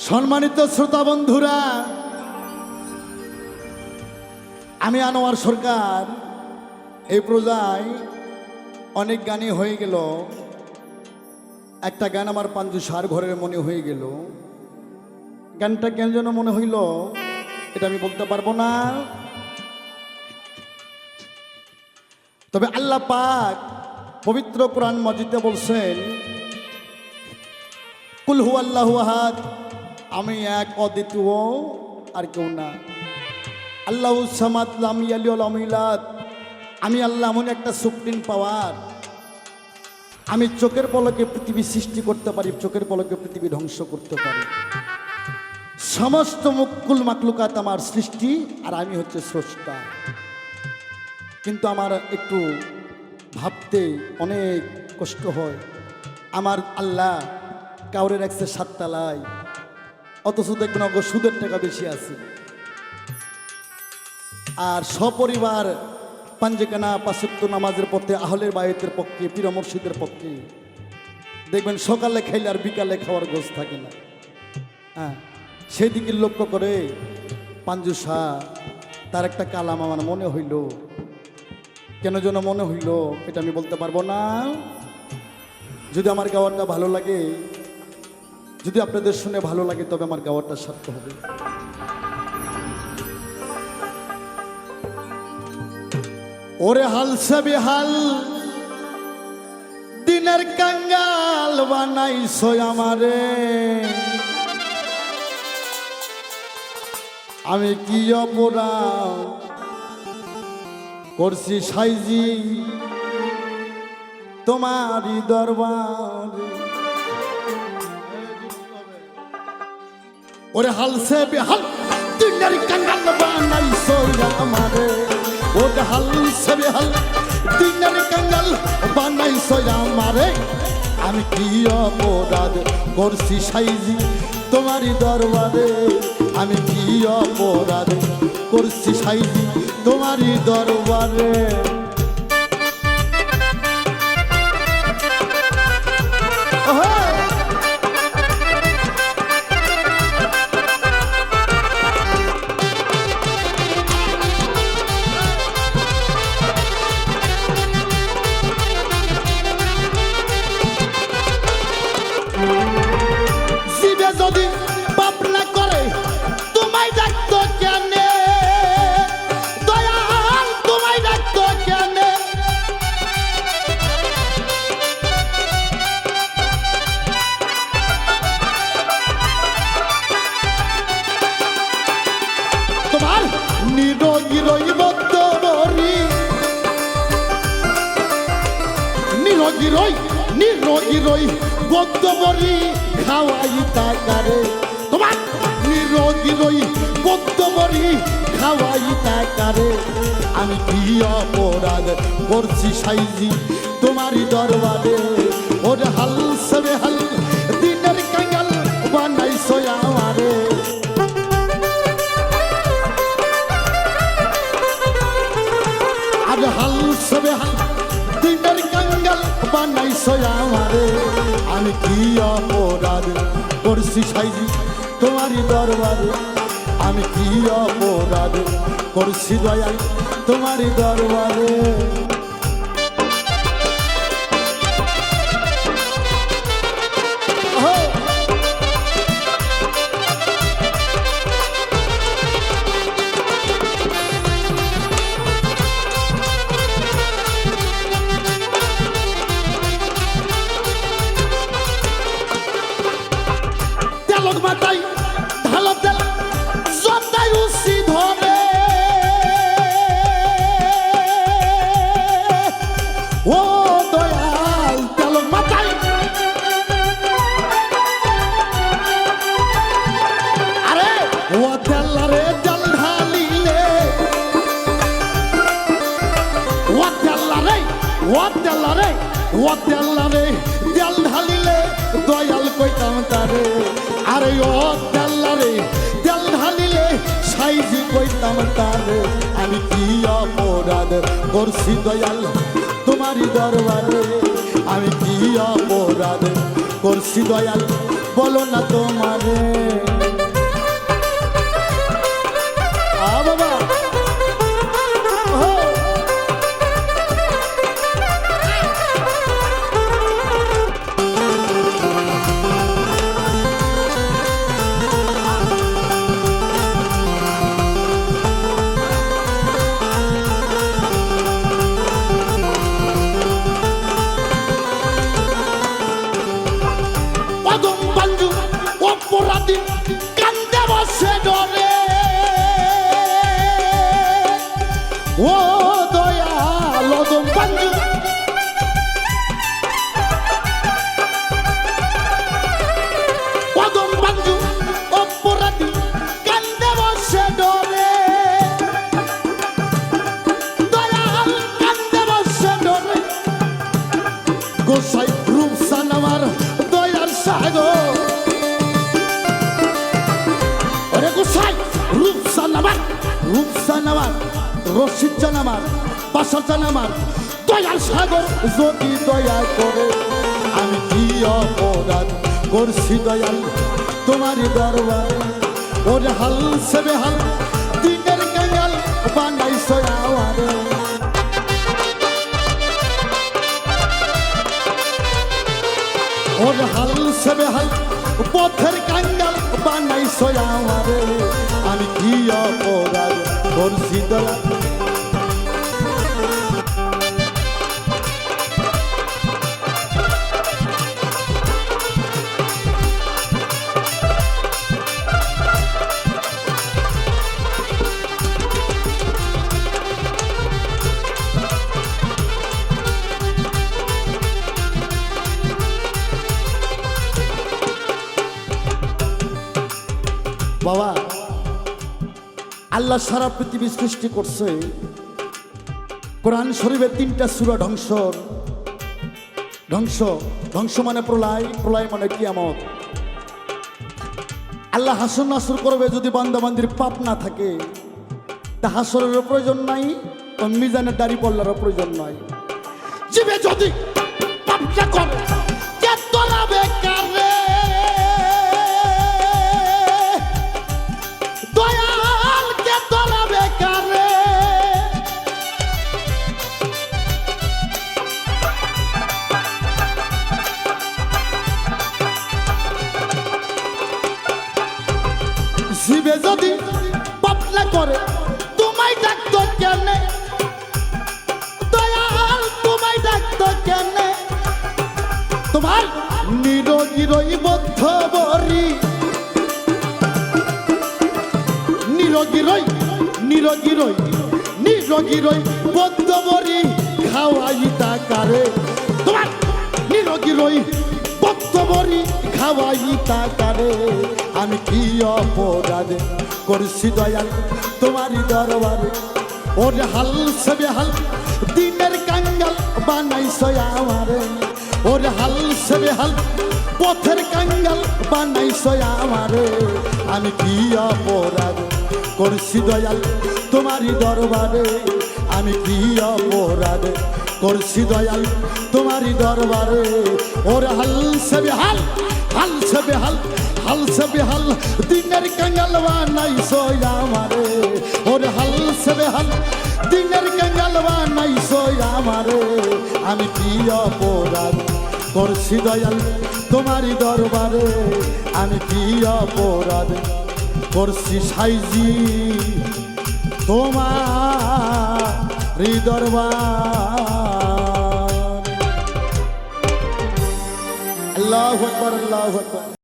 সম্মানিত শ্রোতা বন্ধুরা, আমি আনোয়ার সরকার। এই প্রজায় অনেক গানই হয়ে গেল, একটা গান আমার পাঞ্জু সার ঘরের মনে হয়ে গেল। গানটা কেন যেন মনে হইল এটা আমি বলতে পারবো না, তবে আল্লাহ পাক পবিত্র কোরআন মাজিদে বলছেন, কুল হু আল্লাহু আহাদ, আমি এক, অদ্বিতীয়, আর কেউ না। আল্লাহু সামাদ, লাম ইয়ালিদ ওয়া লাম ইউলাদ, আমি আল্লাহ এমন একটা সুপ্রিম পাওয়ার, আমি চোখের পলকে পৃথিবী সৃষ্টি করতে পারি, চোখের পলকে পৃথিবী ধ্বংস করতে পারি। সমস্ত মুকুল মাকলুকাত আমার সৃষ্টি, আর আমি হচ্ছে স্রষ্টা। কিন্তু আমার একটু ভাবতে অনেক কষ্ট হয়, আমার আল্লাহ কাউরে রাখছে 7 তলায়, অথচ দেখবেন অগ সুদের টাকা বেশি আছে, আর সপরিবার পাঞ্জেকানা 5 ওয়াক্ত নামাজের পথে, আহলের বায়তের পক্ষে, পীর মুর্শিদের পক্ষে দেখবেন সকালে খাইলে আর বিকালে খাওয়ার গোছ থাকে না। হ্যাঁ, সেদিকে লক্ষ্য করে পাঞ্জু শাহ তার একটা কালাম আমার মনে হইল। কেন যেন মনে হইল এটা আমি বলতে পারবো না। যদি আমার গাওয়াটা ভালো লাগে, যদি আপনাদের শুনে ভালো লাগে, তবে আমার গাওয়াটা সার্থক হবে। ওরে হাল সবে হাল দিনের কাঙ্গাল বানাইছো আমারে, আমি কি অপরাধ করছি সাইজি তোমারই দরবারে। ওরে হাল সবে হাল দিনের কাঙ্গাল বানাইছো আমারে, ওরে হাল সবে হাল দিনের কাঙ্গাল বানাইছো আমারে, আমি কি অপরাধ করছি সাইজি তোমারই দরবারে, আমি কি অপরাধ করছি সাইজি তোমারই দরবারে। যদি পাপ না করে তোমায় ডাকতো কেনে, দয়াল তোমায় ডাকতো কেনে, তোমার নিরোগী রইবদ্ধ বরি, নিরোগী রই বদ্ধ বরি খাওয়াই তাকারে, তোমার নিরোগী রই বদ্ধ বরি খাওয়াই তাকারে, আমি কি অপরাধ করছি সাইজি তোমারই দরবারে। ওরে হাল সবে হাল দিনের কাঙ্গাল বানাইছো আমারে, আর হাল সবে হাল দিনের কাঙ্গাল বানাইছো আমারে, আমি কি অপরাধ করছি সাইজি তোমারই দরবারে, আমি কি অপরাধ করছি দয়াল তোমারই দরবারে। মাতাই ঢালো তেল জন্দাই উসি ধরে, ও দয়াল তেল মাতাই, আরে ও তেল রে তেল ঢালিলে, ও তেল রে ও তেল রে ও তেল রে তেল ঢালিলে দয়াল কইতাম তারে, আরে ও তেল্লা রে তেল ঢালিলে সাইজি কইতাম তারে, আমি কি অপরাধ করছি দয়াল তোমারই দরবারে, আমি কি অপরাধ করছি দয়াল বলো না তোমারে। ওরে গোসাই রূপসান আমার, রূপসান আমার, রশিদজান আমার, বাসাজান আমার, দয়াল সাগর যদি দয়া করে আমি কি অপরাধ করছি দয়াল তোমার দরবারে। ওরে হাল সে বেহাল দিনের কাঙাল বানাইছো আমারে। ওরে হাল সে বেহাল পথের কাঙ্গাল বানাইছো আমারে। আমি কি অপরাধ করছি দয়াল। বাবা আল্লাহ সারা পৃথিবী সৃষ্টি করছে, কোরআন শরীফের 3টা সূরা ধ্বংস, ধ্বংস ধ্বংস মানে প্রলয়, প্রলয় মানে কিয়ামত। আল্লাহ হাসর নাসর করবে যদি বান্দাবান্দির পাপ না থাকে, তা হাসরেরও প্রয়োজন নাই, মিজানের দাড়ি পল্লারও প্রয়োজন নাই। জীবে যদি পাপটা করে কে তোলাবে কারে, দয়াল কে তোলাবে কারে। জীবে যদি পাপটা করে তোমায় ডাকতো কেনে, দয়াল তোমায় ডাকতো কেনে। তোমার নিরোগী রই বদ্ধ বরি, নিরোগী রই, নিরোগী রই, নিরোগী রই বদ্ধ বরি খাওয়াই তাকারে। তোমার নিরোগী রই বদ্ধ বরি খাওয়াই তাকারে। আমি কি অপরাধ করছি দয়াল তোমারই দরবারে। ওরে হাল সে বেহাল দিনের কাঙ্গাল বানাইছো আমারে। ওরে হাল সে বেহাল পথের কাঙ্গাল বানাইছো আমারে। আমি কি অপরাধ করছি দয়াল তোমারই দরবারে। আমি কি অপরাধ করছি দয়াল তোমারই দরবারে। ওরে হাল সে বেহাল, হাল সে বেহাল, হাল সে বেহাল দিনের কাঙ্গাল বানাইছো আমারে। ওরে হাল সে বেহাল দিনের কাঙ্গাল বানাইছো আমারে। আমি কি অপরাধ করছি দয়াল তোমারই দরবারে। আমি কি অপরাধ করছি সাইজি তোমারই দরবার। আল্লাহু আকবার, আল্লাহু আকবার।